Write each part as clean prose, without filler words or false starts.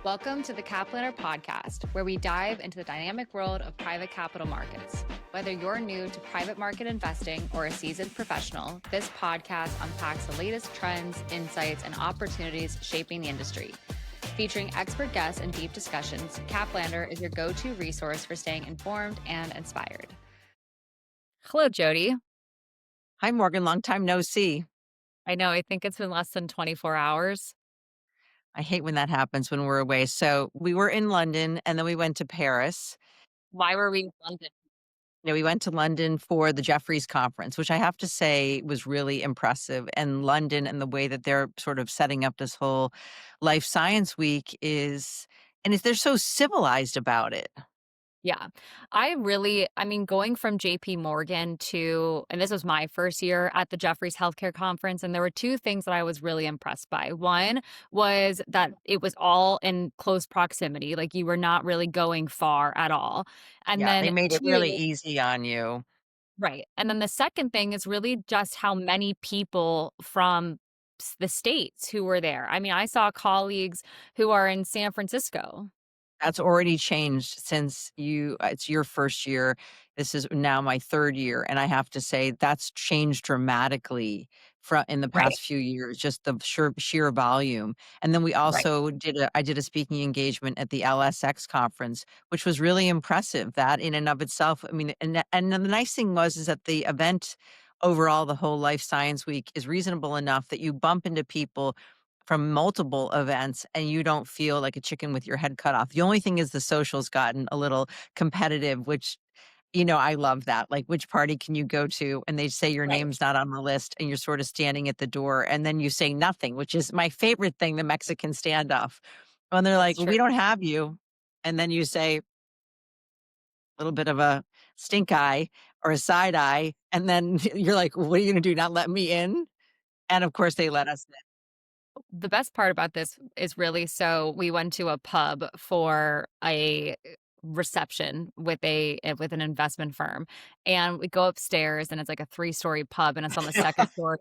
Welcome to the Cap Planner podcast, where we dive into the dynamic world of private capital markets. Whether you're new to private market investing or a seasoned professional, this podcast unpacks the latest trends, insights, and opportunities shaping the industry. Featuring expert guests and deep discussions, Cap Planner is your go-to resource for staying informed and inspired. Hello, Jody. Hi, Morgan. Long time no see. I know, I think it's been less than 24 hours. I hate when that happens when we're away. So we were in London and then we went to Paris. Why were we in London? We went to London for the Jeffries conference, which I have to say was really impressive. And London and the way that they're sort of setting up this whole life science week they're so civilized about it. Yeah. Going from JP Morgan to, and this was my first year at the Jeffries Healthcare Conference, and there were two things that I was really impressed by. One was that it was all in close proximity, like you were not really going far at all. And Yeah, they then made it really two, easy on you. right. And then the second thing is really just how many people from the States who were there. I mean, I saw colleagues who are in San Francisco. That's already changed since it's your first year. This is now my 3rd year, and I have to say that's changed dramatically in the Right. past few years, just the sheer volume. And then we Right. also I did a speaking engagement at the LSX conference, which was really impressive. That in and of itself, I mean, and the nice thing is that the event overall, the whole Life Science Week is reasonable enough that you bump into people from multiple events and you don't feel like a chicken with your head cut off. The only thing is the social's gotten a little competitive, which, I love that. Like, which party can you go to? And they say your Right. name's not on the list and you're sort of standing at the door and then you say nothing, which is my favorite thing, the Mexican standoff. When they're like, That's "Well, true. we don't have you." And then you say a little bit of a stink eye or a side eye. And then you're like, "What are you going to do? Not let me in?" And of course they let us in. The best part about this is really, so we went to a pub for a reception with an investment firm, and we go upstairs and it's like a 3-story pub and it's on the 2nd floor,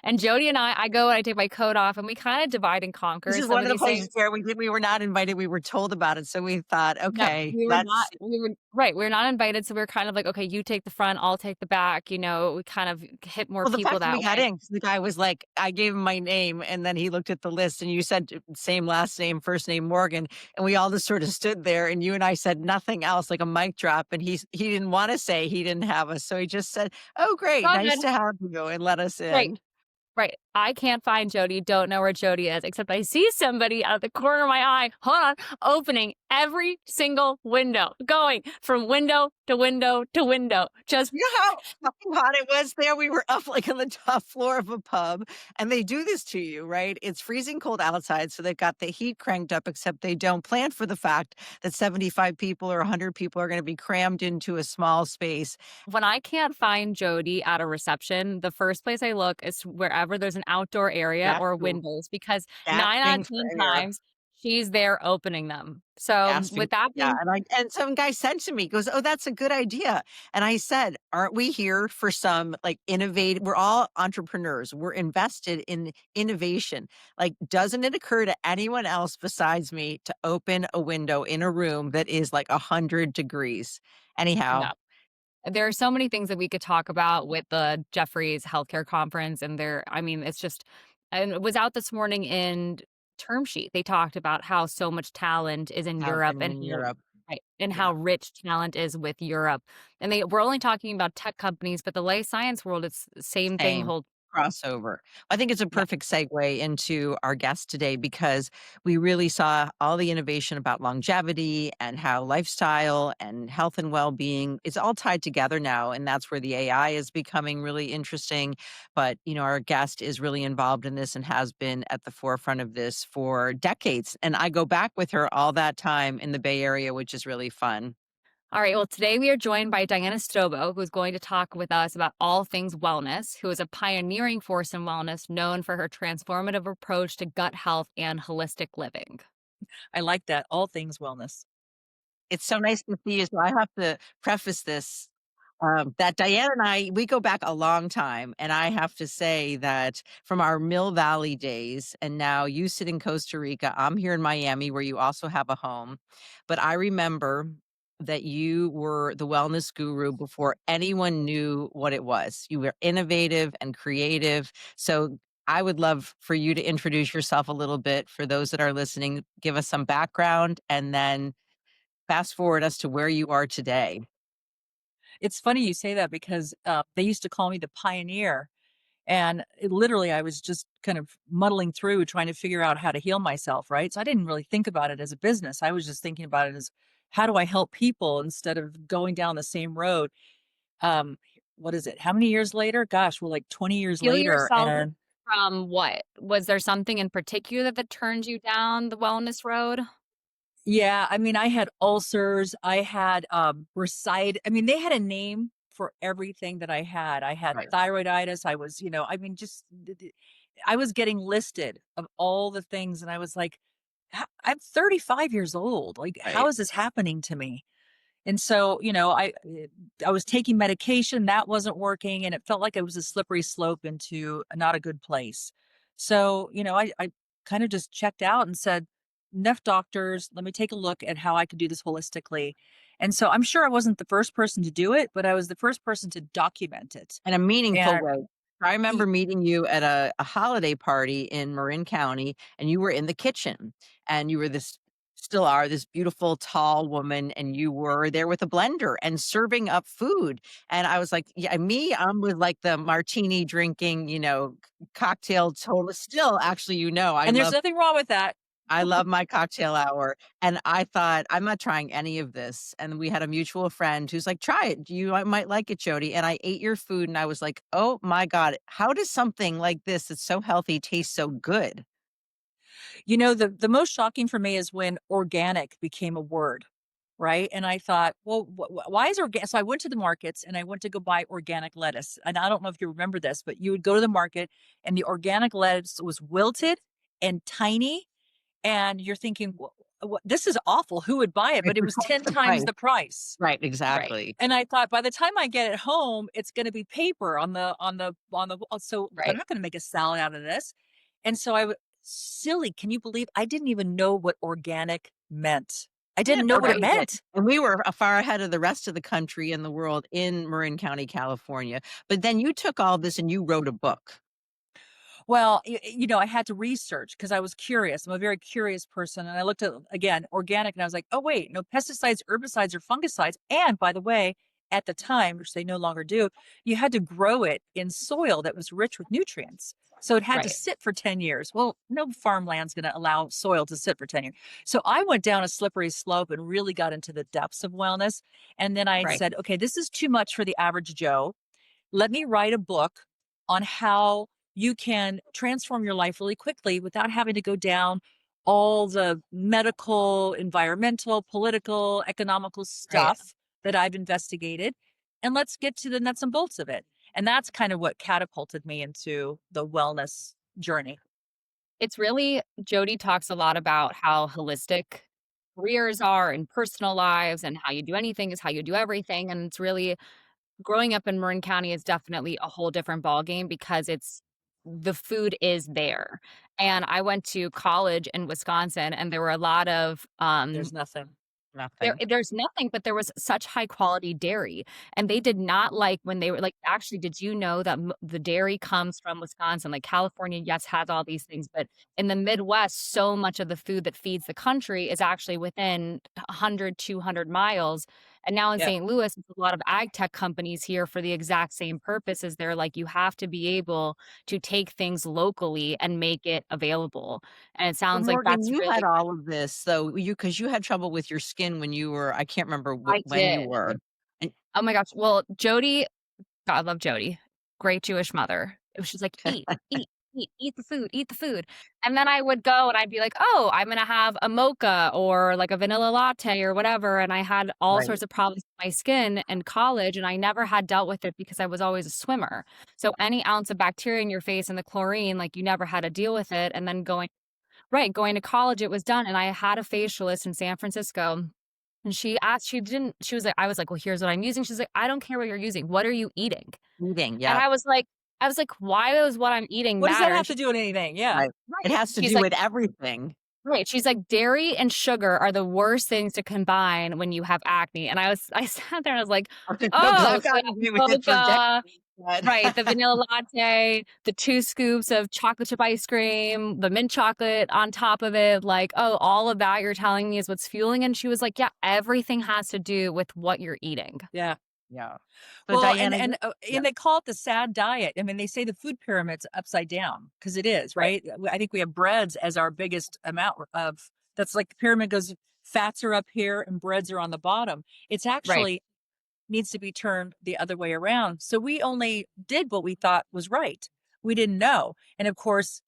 and Jody and I go and I take my coat off and we kinda divide and This conquer. is Some one of of the these things. places where we were not invited, we were told about it, so we thought, No, "Okay, we were not let's." we were right, we were not invited, so we were kind of like, "Okay, you take the front, I'll take the back," we kind of hit more Well, the people fact that we that got way. in, 'cause the guy was like, I gave him my name, and then he looked at the list, and you said same last name, first name Morgan, and we all just sort of stood there, and you and I said nothing else, like a mic drop, and he didn't wanna say he didn't have us, so he just said, "Oh, great, Go nice ahead. to have you," and let us Right. in. Right. I can't find Jody, don't know where Jody is, except I see somebody out of the corner of my eye, hold on, opening every single window, going from window to window to window. Just You know how fucking hot it was there? We were up, like, on the top floor of a pub, and they do this to you, right? It's freezing cold outside, so they've got the heat cranked up, except they don't plan for the fact that 75 people or 100 people are gonna be crammed into a small space. when I can't find Jody at a reception, the first place I look is wherever there's an outdoor area That or too. windows, because 9 out Gasping of for 10 air. times she's there opening them. So Gasping. with that Yeah, being and some guy said to me, goes, "Oh, that's a good idea." And I said, "Aren't we here for some, like, innovate we're all entrepreneurs. We're invested in innovation. Like, doesn't it occur to anyone else besides me to open a window in a room that is, like, 100 degrees?" Anyhow, no. There are so many things that we could talk about with the Jeffries Healthcare Conference, and it's just, and it was out this morning in term sheet. They talked about how so much talent is in Europe happening and in how Europe. right, and Yeah. how rich talent is with Europe. And we're only talking about tech companies, but the life science world, it's the same thing Same. holds. Crossover. I think it's a Yeah. perfect segue into our guest today because we really saw all the innovation about longevity and how lifestyle and health and well-being is all tied together now, and that's where the AI is becoming really interesting. But, our guest is really involved in this and has been at the forefront of this for decades, and I go back with her all that time in the Bay Area, which is really fun. All right. Well, today we are joined by Diana Stobo, who's going to talk with us about all things wellness, who is a pioneering force in wellness known for her transformative approach to gut health and holistic living. I like that, all things wellness. It's so nice to see you, so I have to preface this. That Diane and I, we go back a long time, and I have to say that from our Mill Valley days, and now you sit in Costa Rica, I'm here in Miami, where you also have a home. But I remember that you were the wellness guru before anyone knew what it was. You were innovative and creative. So I would love for you to introduce yourself a little bit for those that are listening, give us some background, and then fast forward us to where you are today. It's funny you say that because, they used to call me the pioneer, and literally, I was just kind of muddling through trying to figure out how to heal myself, right? So I didn't really think about it as a business. I was just thinking about it as, how do I help people instead of going down the same road? Um, what is it? How many years later? Gosh, well, like 20 years Heal later, yourself and from what? Was there something in particular that turned you down the wellness road? yeah, I mean, I had ulcers, I had, I mean, they had a name for everything that I had. I had Right. thyroiditis, I was, I mean, just I was getting listed of all the things, and I was like, I'm 35 years old. Like, how Right. is this happening to me?" And so, I was taking medication, that wasn't working, and it felt like it was a slippery slope into not a good place. So, I kind of just checked out and said, enough doctors, let me take a look at how I could do this holistically. And so I'm sure I wasn't the first person to do it, but I was the first person to document it. In a meaningful And way. I remember meeting you at a holiday party in Marin County, and you were in the kitchen, and you were this still are this beautiful, tall woman, and you were there with a blender and serving up food, and I was like, "Yeah, me, I'm with, like, the martini drinking, cocktail total" still, actually, and there's nothing wrong with that. I love my cocktail hour, and I thought, "I'm not trying any of this," and we had a mutual friend who's like, "Try it, might like it, Jody," and I ate your food, and I was like, "Oh my god, how does something like this that's so healthy taste so good?" The most shocking for me is when organic became a word, right? And I thought, well, why is organic? So I went to the markets and I went to go buy organic lettuce. And I don't know if you remember this, but you would go to the market and the organic lettuce was wilted and tiny. And you're thinking, this is awful. Who would buy it? It's But it was 10 the times price. the price. Right, Right. exactly. And I thought by the time I get it home, it's going to be paper on the so I'm Right. not going to make a salad out of this. And so silly, can you believe I didn't even know what organic meant? I I didn't didn't know know what that it Right. either, meant. and we were, far ahead of the rest of the country and the world in Marin County, California, but then you took all this and you wrote a book. Well, I had to research because I was curious. I'm a very curious person. And I looked at, again, organic, and I was like, oh, wait, no pesticides, herbicides, or fungicides. And by the way, at the time, which they no longer do, you had to grow it in soil that was rich with nutrients. So it had to Right. sit for 10 years. Well, no farmland's going to allow soil to sit for 10 years. So I went down a slippery slope and really got into the depths of wellness. And then I Right. said, okay, this is too much for the average Joe. Let me write a book on how you can transform your life really quickly without having to go down all the medical, environmental, political, economical Right. stuff that I've investigated. And let's get to the nuts and bolts of it. And that's kind of what catapulted me into the wellness journey. It's really Jody talks a lot about how holistic careers are and personal lives and how you do anything is how you do everything. And it's really growing up in Marin County is definitely a whole different ballgame because it's the food is there. And I went to college in Wisconsin and there were a lot of There's nothing. Nothing. there's nothing, but there was such high quality dairy, and they did not like when they were like, actually, did you know that the dairy comes from Wisconsin? Like California, yes, has all these things, but in the Midwest, so much of the food that feeds the country is actually within 100, 200 miles. And now in Yeah. St. Louis, there's a lot of ag tech companies here for the exact same purposes. They're like, you have to be able to take things locally and make it available. And it But sounds like Morgan, that's you had really, all of this, so because you had trouble with your skin when you were I can't remember I when you did. were. And Oh my gosh. Well, Jody God, I love Jody. Great Jewish mother. She's like, "Eat, eat, eat the food." And then I would go and I'd be like, "Oh, I'm gonna have a mocha or like a vanilla latte or whatever." And I had all right. sorts of problems with my skin in college, and I never had dealt with it because I was always a swimmer. So any ounce of bacteria in your face and the chlorine, like you never had to deal with it. And then going to college, it was done. And I had a facialist in San Francisco And she was like, I was like, "Well, here's what I'm using." She's like, "I don't care what you're using. What are you eating?" Eating, And yeah, I was like, "Why does what I'm eating What does that matter?" And have to she's do with anything? Yeah. right. It right. has to She's do like with everything. right, she's like, "Dairy and sugar are the worst things to combine when you have acne." And I sat there and I was like, No, 'cause "Oh, I've so gotten away with it for decades, mocha." but Right, the vanilla latte, the 2 scoops of chocolate chip ice cream, the mint chocolate on top of it, like, "Oh, all of that you're telling me is what's fueling." And she was like, "Yeah, everything has to do with what you're eating." Yeah. yeah. So Well, Diana, yeah, and they call it the sad diet. I mean, they say the food pyramid's upside down because it is, Right, right? I think we have breads as our biggest amount of that's like the pyramid goes fats are up here and breads are on the bottom. It's right, actually needs to be turned the other way around. So we only did what we thought was right. We didn't know. And of course,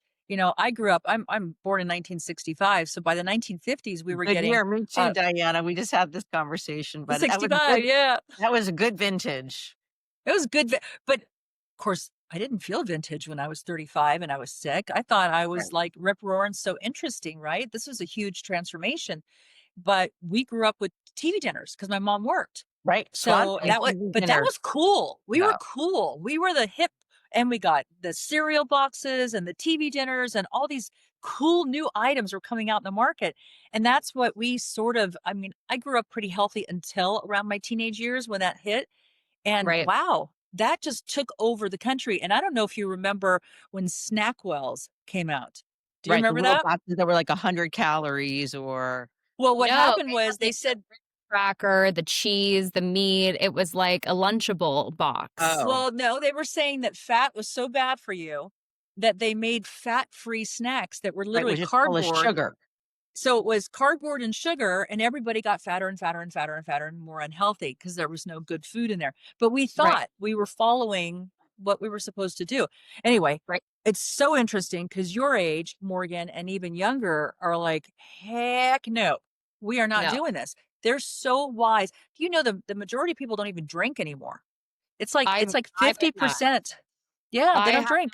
I grew up, I'm born in 1965. So by the 1950s, we were good getting year. Me too, Diana. We just had this conversation, but that was 65. good. Yeah. That was a good vintage. It was good, but of course, I didn't feel vintage when I was 35 and I was sick. I thought I was Right. like rip roaring, so interesting, right? This was a huge transformation. But we grew up with TV dinners because my mom worked. Right. So And TV that dinner. was cool. We were Yeah. cool. We were the hip, and we got the cereal boxes and the TV dinners and all these cool new items were coming out in the market. And that's what we sort of, I mean, I grew up pretty healthy until around my teenage years when that hit. And right. wow, that just took over the country. And I don't know if you remember when Snackwells came out. Do you Right. The remember little that? boxes that were like 100 calories or Well, what No, happened they had was they like the said, graham cracker, the cheese, the meat. It was like a Lunchable box. oh, well, no, they were saying that fat was so bad for you that they made fat-free snacks that were right, literally which is full of cardboard. sugar. So it was cardboard and sugar, and everybody got fatter and fatter and fatter and fatter and more unhealthy because there was no good food in there. But we Right, thought we were following what we were supposed to do. Anyway, right. it's so interesting because your age, Morgan, and even younger are like, heck no, we are not No. doing this. They're so wise. Do you know the majority of people don't even drink anymore? It's like I bet not. 50%. Yeah, they I don't have drink.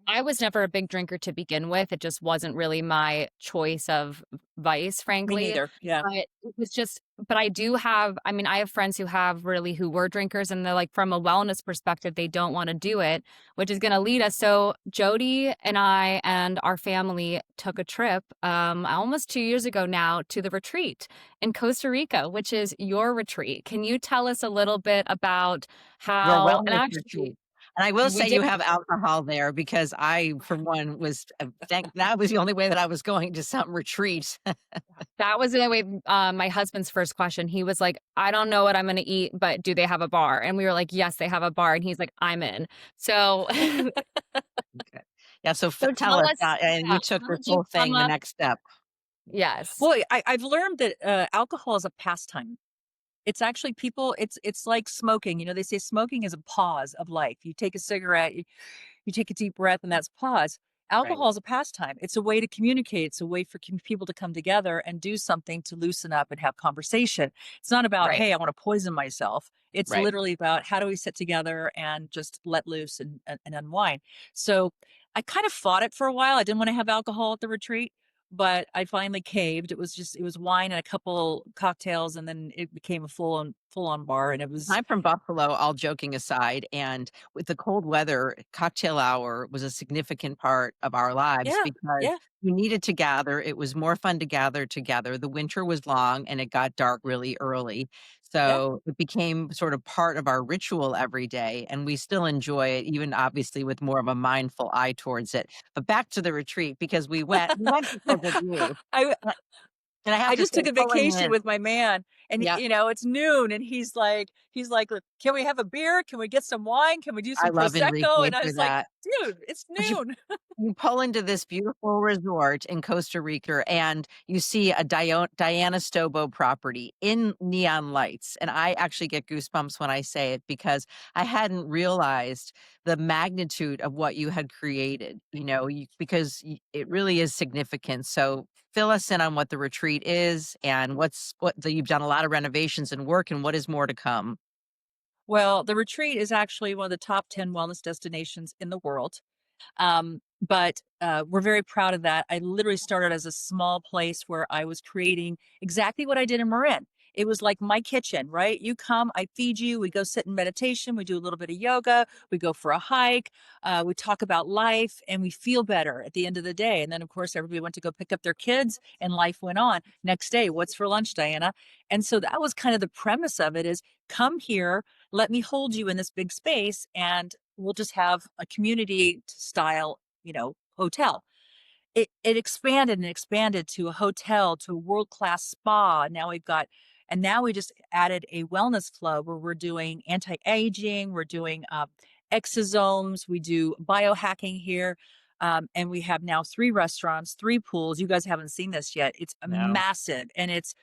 I was never a big drinker to begin with. It just wasn't really my choice of vice, Me frankly. neither. Yeah. But it was just but I do have I mean, I have friends who were drinkers and they're like from a wellness perspective, they don't want to do it, which is going to lead us. So Jody and I and our family took a trip almost 2 years ago now to the retreat in Costa Rica, which is your retreat. Can you tell us a little bit about Your how and wellness actually retreat. And I will we say did you have alcohol there because I, for one, was that was the only way that I was going to some retreat. That was in a way, my husband's first question. He was like, "I don't know what I'm gonna eat, but do they have a bar?" And we were like, "Yes, they have a bar." And he's like, "I'm in." So, Okay. Yeah. So so tell tell us, us, and yeah, you took how this did you whole come thing the up? next step. Yes, Well, I've learned that alcohol is a pastime. It's actually people it's like smoking, they say smoking is a pause of life. You take a cigarette, you take a deep breath, and that's pause. Right. Alcohol is a pastime. It's a way to communicate. It's a way for people to come together and do something to loosen up and have conversation. It's not about, right, hey, I want to poison myself. It's Right. literally about how do we sit together and just let loose and unwind. So I kind of fought it for a while. I didn't want to have alcohol at the retreat, but I finally caved. It was wine and a couple cocktails, and then it became a full on bar, and it was I'm from Buffalo, all joking aside, and with the cold weather, cocktail hour was a significant part of our lives yeah, because yeah, we needed to gather. It was more fun to gather together. The winter was long and it got dark really early. yeah. So it became sort of part of our ritual every day, and we still enjoy it, even obviously with more of a mindful eye towards it. But back to the retreat because we went because of you. I Uh, And I have I to just say, took a pulling vacation in, with my man, and yeah, it's noon, and he's like, "Look, can we have a beer? Can we get some wine? Can we do I some love prosecco?" Enrique And I for was like, that. "Dude, it's But noon." you pull into this beautiful resort in Costa Rica and you see a Diana Stobo property in neon lights. And I actually get goosebumps when I say it because I hadn't realized the magnitude of what you had created, because it really is significant. So fill us in on what the retreat is and you've done a lot of renovations and work and what is more to come. Well, the retreat is actually one of the top 10 wellness destinations in the world. But we're very proud of that. I literally started as a small place where I was creating exactly what I did in Marin. It was like my kitchen, right? You come, I feed you, we go sit in meditation, we do a little bit of yoga, we go for a hike, we talk about life, and we feel better at the end of the day. And then, of course, everybody went to go pick up their kids, and life went on. Next day, what's for lunch, Diana? And so that was kind of the premise of it: is come here, let me hold you in this big space, and we'll just have a community style, hotel. It expanded and expanded to a hotel, to a world-class spa. And now we just added a wellness flow where we're doing anti-aging, we're doing exosomes, we do biohacking here. And we have now 3 restaurants, 3 pools. You guys haven't seen this yet. It's No. massive, and it's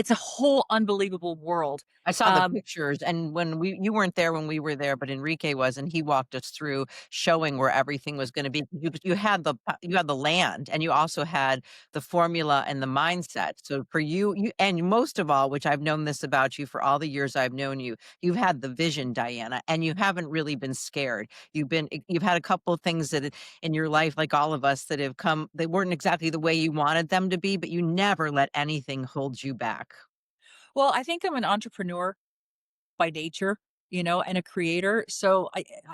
a whole unbelievable world. I saw the Um, pictures, and when you weren't there when we were there, but Enrique was, and he walked us through showing where everything was gonna be. You had the land, and you also had the formula and the mindset. So for you and most of all, which I've known this about you for all the years I've known you, you've had the vision, Diana, and you haven't really been scared. You've had a couple of things that in your life, like all of us, that have come they weren't exactly the way you wanted them to be, but you never let anything hold you back. well, I think I'm an entrepreneur by nature, and a creator. So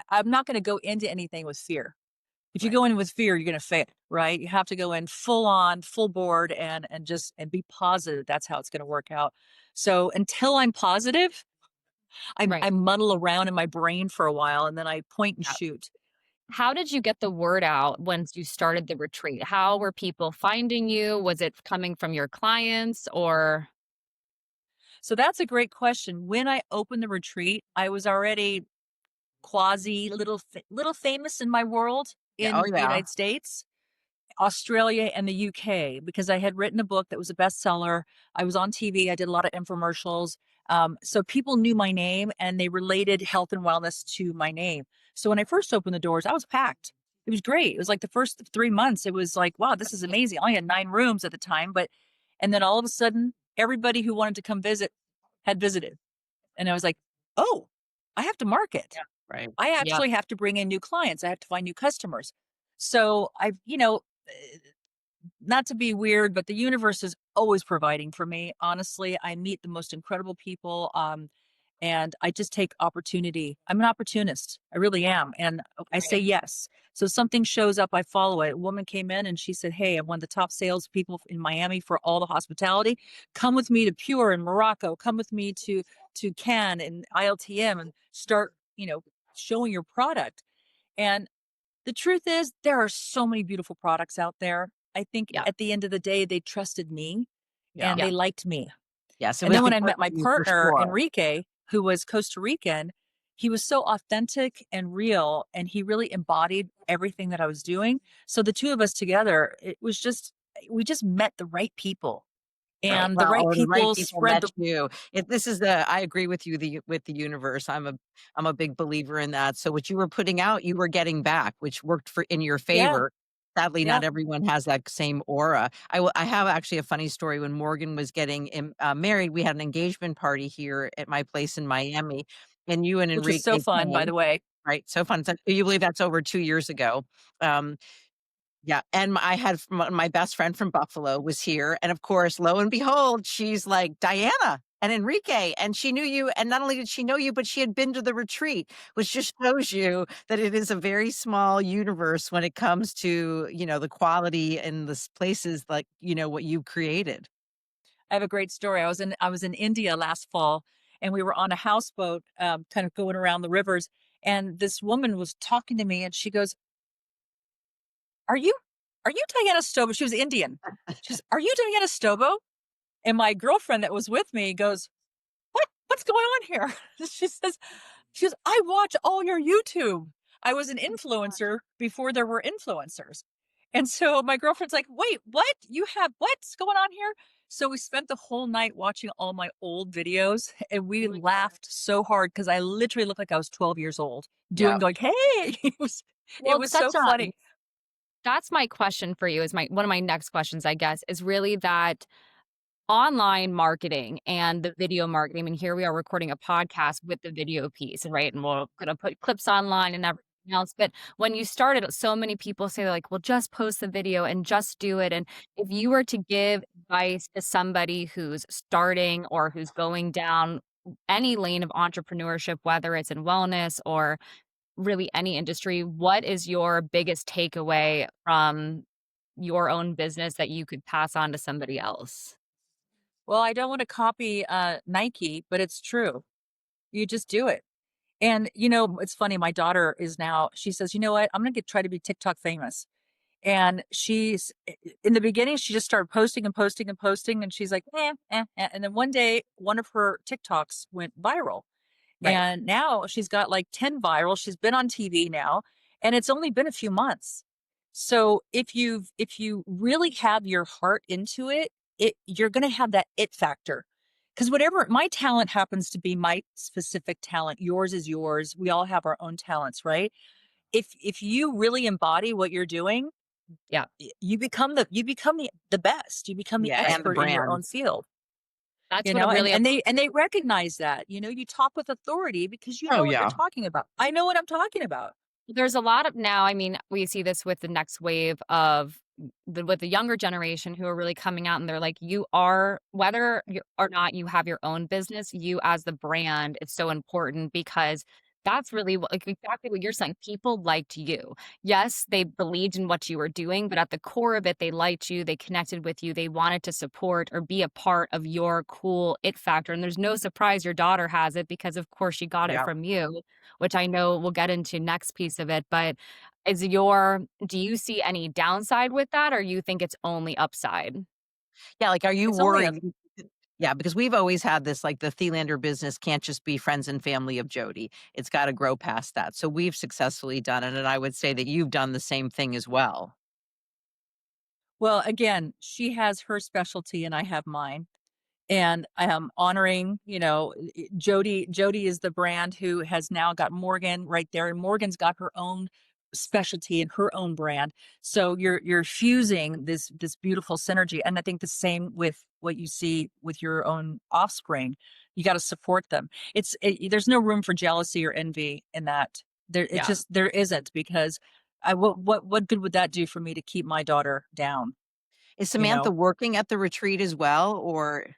I'm not going to go into anything with fear. If you Right. go in with fear, you're going to fail, right? You have to go in full on, full board, and be positive. That's how it's going to work out. So until I'm positive, Right. I muddle around in my brain for a while, and then I point and Yeah. shoot. How did you get the word out once you started the retreat? How were people finding you? Was it coming from your clients or So that's a great question. When I opened the retreat, I was already quasi little famous in my world Yeah, oh, in the yeah. United States, Australia, and the UK, because I had written a book that was a bestseller. I was on TV. I did a lot of infomercials. So people knew my name and they related health and wellness to my name. So when I first opened the doors, I was packed. It was great. It was like the first 3 months, it was like, wow, this is amazing. I only had 9 rooms at the time, and then all of a sudden, everybody who wanted to come visit had visited. And I was like, oh, I have to market. Yeah. Right. I yeah, actually have to bring in new clients. I have to find new customers. So not to be weird, but the universe is always providing for me. Honestly, I meet the most incredible people. And I just take opportunity. I'm an opportunist. I really am. And I say right. yes. So something shows up, I follow it. A woman came in and she said, hey, I'm one of the top salespeople in Miami for all the hospitality. Come with me to Pure in Morocco. Come with me to Cannes and ILTM and start, showing your product. And the truth is, there are so many beautiful products out there. I think Yeah, at the end of the day, they trusted me Yeah. and yeah, they liked me. Yes, it And was then when I because met my of you for partner, sure. Enrique, who was Costa Rican, he was so authentic and real, and he really embodied everything that I was doing. So the two of us together, we just met the right people, Right. and the Well, right or the right people people spread met the you. This is I agree with you with the universe. I'm a big believer in that. So what you were putting out, you were getting back, which worked for in your yeah, favor. Sadly, yeah, not everyone has that same aura. I have actually a funny story. When Morgan was getting married, we had an engagement party here at my place in Miami, and you and which was so Enrique fun, by came. the way. Right. So fun. So you believe that's over 2 years ago. Um, Yeah, and I had my best friend from Buffalo was here, and of course, lo and behold, she's like, "Diana and Enrique," and she knew you, and not only did she know you, but she had been to the retreat, which just shows you that it is a very small universe when it comes to, the quality and the places like, what you created. I have a great story. I was in India last fall, and we were on a houseboat, kind of going around the rivers. And this woman was talking to me, and she goes, "Are you, are you Diana Stobo?" She was Indian. She goes, "Are you Diana Stobo?" And my girlfriend that was with me goes, What's going on here?" She goes, "I watch all your YouTube." I was an influencer before there were influencers. And so my girlfriend's like, "Wait, what? You have what's going on here?" So we spent the whole night watching all my old videos, and we laughed so hard because I literally looked like I was 12 years old Yeah. going, "Hey." It well, was so funny. that's my question for you, is my one of my next questions, I guess, is really that online marketing and the video marketing. I mean, here we are recording a podcast with the video piece, right? And we're gonna put clips online and everything. else. But when you started, so many people say like, well, just post the video and just do it. And if you were to give advice to somebody who's starting or who's going down any lane of entrepreneurship, whether it's in wellness or really any industry, what is your biggest takeaway from your own business that you could pass on to somebody else? Well, I don't want to copy Nike, but it's true. You just do it. And it's funny. My daughter is now. She says, "You know what? I'm going to try to be TikTok famous." And she's in the beginning, she just started posting and posting and posting, and she's like, And then one day, one of her TikToks went viral. Right. And now she's got like 10 viral. She's been on TV now, and it's only been a few months. So if you really have your heart into it, you're going to have that it factor. Cuz whatever my talent happens to be my specific talent, yours is yours. We all have our own talents, right? If you really embody what you're doing, Yeah, you become the best. You become the Yeah, and the expert in your brand. own field. that's You what know, and really and they and they recognize that. You talk with authority because you Oh, know what you're yeah. talking about. I know what I'm talking about. there's a lot of now, I mean, we see this with the next wave of with the younger generation who are really coming out and they're like, you are, whether you or not you have your own business, you as the brand is so important because that's really what, like exactly what you're saying. People liked you. Yes, they believed in what you were doing, but at the core of it, they liked you, they connected with you, they wanted to support or be a part of your cool it factor. And there's no surprise your daughter has it because, of course, she got it Yeah. from you, which I know we'll get into next piece of it. But is your do you see any downside with that, or you think it's only upside? Yeah, like, are you It's only a worried? Yeah, because we've always had this, like, the Thielander business can't just be friends and family of Jody. It's gotta grow past that. So we've successfully done it, and I would say that you've done the same thing as well. well, again, she has her specialty and I have mine. And I am honoring, Jody is the brand who has now got Morgan right there, and Morgan's got her own specialty and her own brand. So you're fusing this beautiful synergy. And I think the same with what you see with your own offspring. You got to support them. There's no room for jealousy or envy in that. Yeah. There isn't, because what good would that do for me to keep my daughter down? Is You Samantha know, working at the retreat as well, or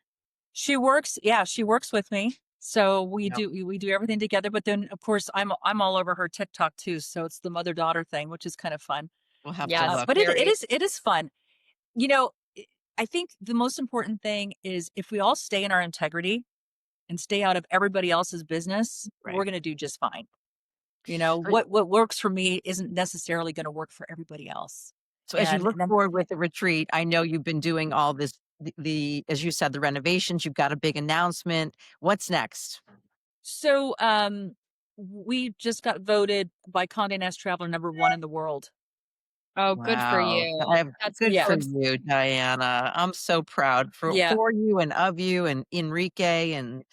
she works with me. So we Yep. do we do everything together, but then of course I'm all over her TikTok too, so it's the mother-daughter thing, which is kind of fun. We'll have to Yes, look. But it very. is it is fun. You know, I think the most important thing is if we all stay in our integrity and stay out of everybody else's business, Right. we're going to do just fine. You know, But what works for me isn't necessarily going to work for everybody else. so as you And look and I'm forward with the retreat, I know you've been doing all this the as you said, the renovations, you've got a big announcement. What's next? so we just got voted by Condé Nast Traveler #1 in the world. Oh, good for Wow. you. That's Good Yeah. for so you, Diana. I'm so proud Yeah. for you and of you and Enrique and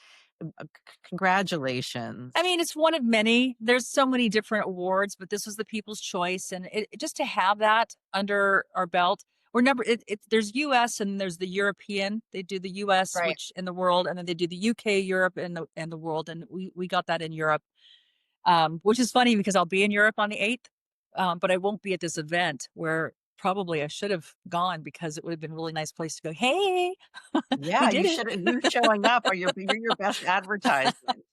I congratulations. mean, it's one of many. There's so many different awards, but this was the people's choice, and just to have that under our belt. We're number it there's US and there's the European. They do the US, right. which in the world, and then they do the UK, Europe, and the world, and we got that in Europe. Which is funny because I'll be in Europe on the 8th, but I won't be at this event where probably I should have gone because it would have been a really nice place to go, "Hey, we Yeah, did it." you showing up are you're your best advertisement.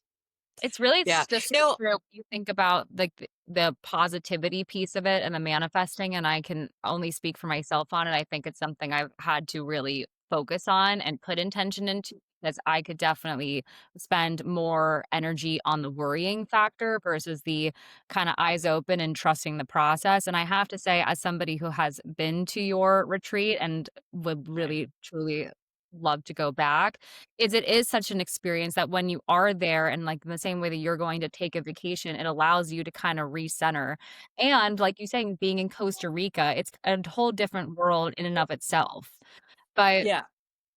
It's really Yeah. just so No. true when you think about, like, the positivity piece of it and the manifesting, and I can only speak for myself on it. I think it's something I've had to really focus on and put intention into because I could definitely spend more energy on the worrying factor versus the kinda eyes open and trusting the process, and I have to say, as somebody who has been to your retreat and would really, truly love to go back, it is such an experience that when you are there and, like, in the same way that you're going to take a vacation, it allows you to kinda recenter, and like you saying, being in Costa Rica, it's a whole different world in and of itself, but Yeah.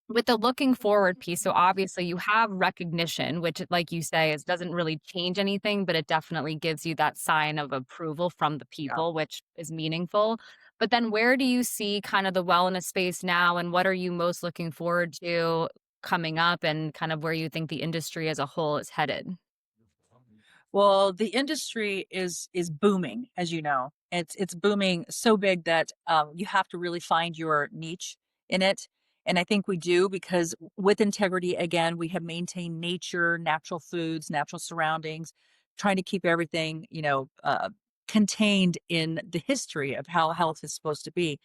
with the looking forward piece, so obviously you have recognition, which, like you say, is doesn't really change anything, but it definitely gives you that sign of approval from the Yeah. people, which is meaningful. But then where do you see kind of the wellness space now, and what are you most looking forward to coming up and kind of where you think the industry as a whole is headed? Well, the industry is booming, as you know. It's booming so big that you have to really find your niche in it. And I think we do because with integrity, again, we have maintained nature, natural foods, natural surroundings, trying to keep everything, contained in the history of how health is supposed to be.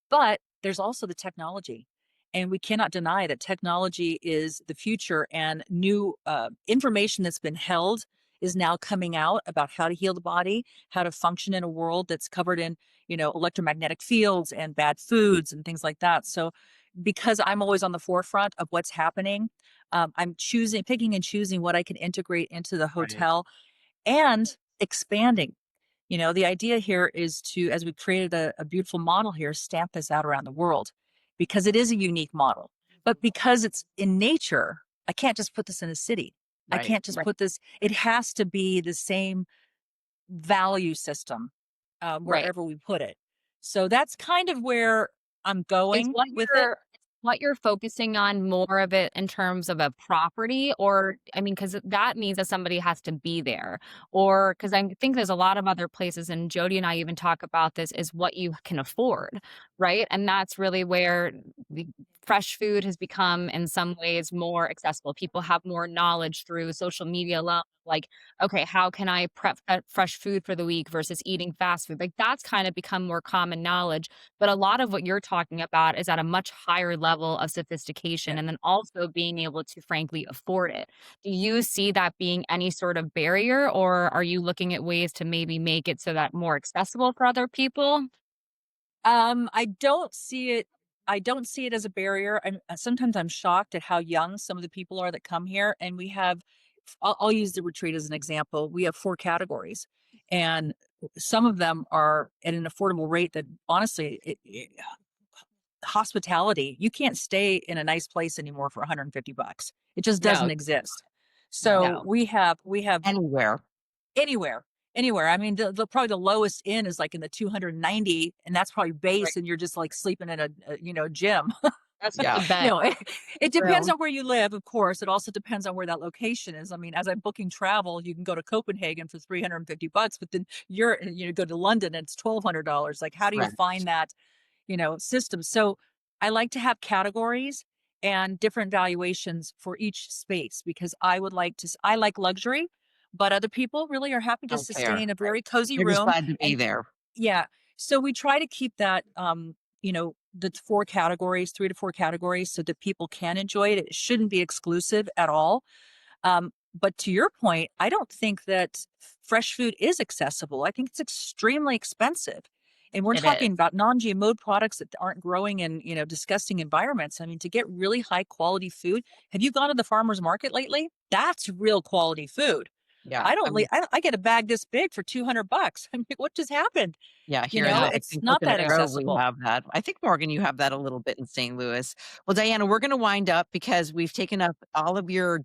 But there's also the technology. And we cannot deny that technology is the future and new information that's been held is now coming out about how to heal the body, how to function in a world that's covered in, electromagnetic fields and bad foods and things like that. So because I'm always on the forefront of what's happening, I'm picking and choosing what I can integrate into the Right. hotel and expanding. The idea here is to, as we've created a beautiful model here, stamp this out around the world because it is a unique model. But because it's in nature, I can't just put this in a city. I Right. can't just put this, it has to be the same value system Right. wherever we put it. So that's kind of where I'm Is going with it. what you're focusing on more of it in terms of a property, or I mean, because that means that somebody has to be there, or because I think there's a lot of other places, and Jody and I even talk about this, is what you can afford, right? And that's really where the fresh food has become in some ways more accessible. People have more knowledge through social media alone. Like, okay, how can I prep fresh food for the week versus eating fast food? Like that's kind of become more common knowledge, but a lot of what you're talking about is at a much higher level of sophistication Yeah. and then also being able to frankly afford it. Do you see that being any sort of barrier, or are you looking at ways to maybe make it so that more accessible for other people? I don't see it. I don't see it as a barrier. Sometimes I'm shocked at how young some of the people are that come here, and we have. I'll use the retreat as an example. We have 4 categories, and some of them are at an affordable rate that honestly, hospitality, you can't stay in a nice place anymore for $150. It just No, doesn't exist. No. So no. we have Anywhere. anywhere, anywhere. I mean, the probably the lowest in is like in the 290, and that's probably Right. base, and you're just like sleeping in a gym. That's just Yeah. a bed. It depends True. on where you live, of course. It also depends on where that location is. I mean, as I'm booking travel, you can go to Copenhagen for $350, but then go to London and it's $1,200. Like, how do you Correct. find that, system? So I like to have categories and different valuations for each space because I like luxury, but other people really are happy just Don't to stay care. in a Right. very cozy They're just room. glad to be And there. yeah. So we try to keep that, the 4 categories, 3 to 4 categories, so that people can enjoy it. It shouldn't be exclusive at all. But to your point, I don't think that fresh food is accessible. I think it's extremely expensive. And we're It is. talking about non-GMO products that aren't growing in, disgusting environments. I mean, to get really high quality food, have you gone to the farmer's market lately? That's real quality food. Yeah. I don't, I mean, I get a bag this big for $200. I mean, what just happened? yeah, here in the I It's think not Coconut that True. Grove, we accessible. have that. I think, Morgan, you have that a little bit in St. Louis. Well, Diana, we're gonna wind up because we've taken up all of your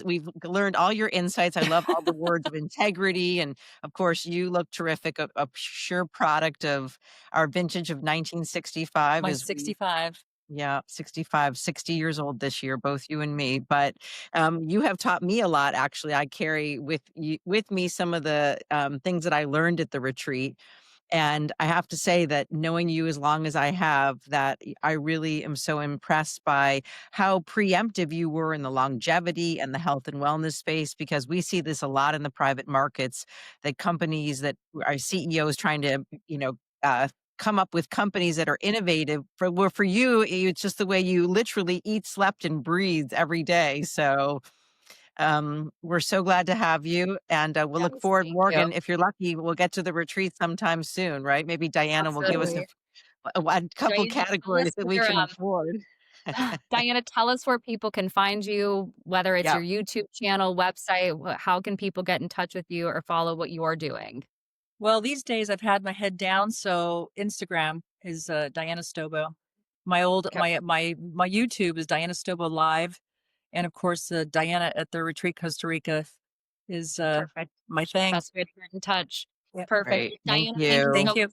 we've learned all your insights. I love all the words of integrity, and of course, you look terrific, a sure product of our vintage of 1965 My as we 65. yeah, 65, 60 years old this year, both you and me. But you have taught me a lot. Actually, I carry with me some of the things that I learned at the retreat. And I have to say that knowing you as long as I have, that I really am so impressed by how preemptive you were in the longevity and the health and wellness space, because we see this a lot in the private markets, that companies that are CEOs trying to, come up with companies that are innovative. For you, it's just the way you literally eat, slept, and breathe every day. So we're so glad to have you, and we'll look Yes. forward. Thank you. Morgan, if you're lucky, we'll get to the retreat sometime soon, right? Maybe Diana will give us Absolutely. a couple Diana, tell categories us that we where, can afford. Diana, tell us where people can find you, whether it's Yeah, your YouTube channel, website. How can people get in touch with you or follow what you're doing? Well, these days I've had my head down, so Instagram is Diana Stobo. Okay, My YouTube is Diana Stobo Live, and of course Diana at the retreat Costa Rica is perfect. my thing. Best way to get in touch. Yeah. Perfect. great. Thank Diana, thank you you. so Thank much you.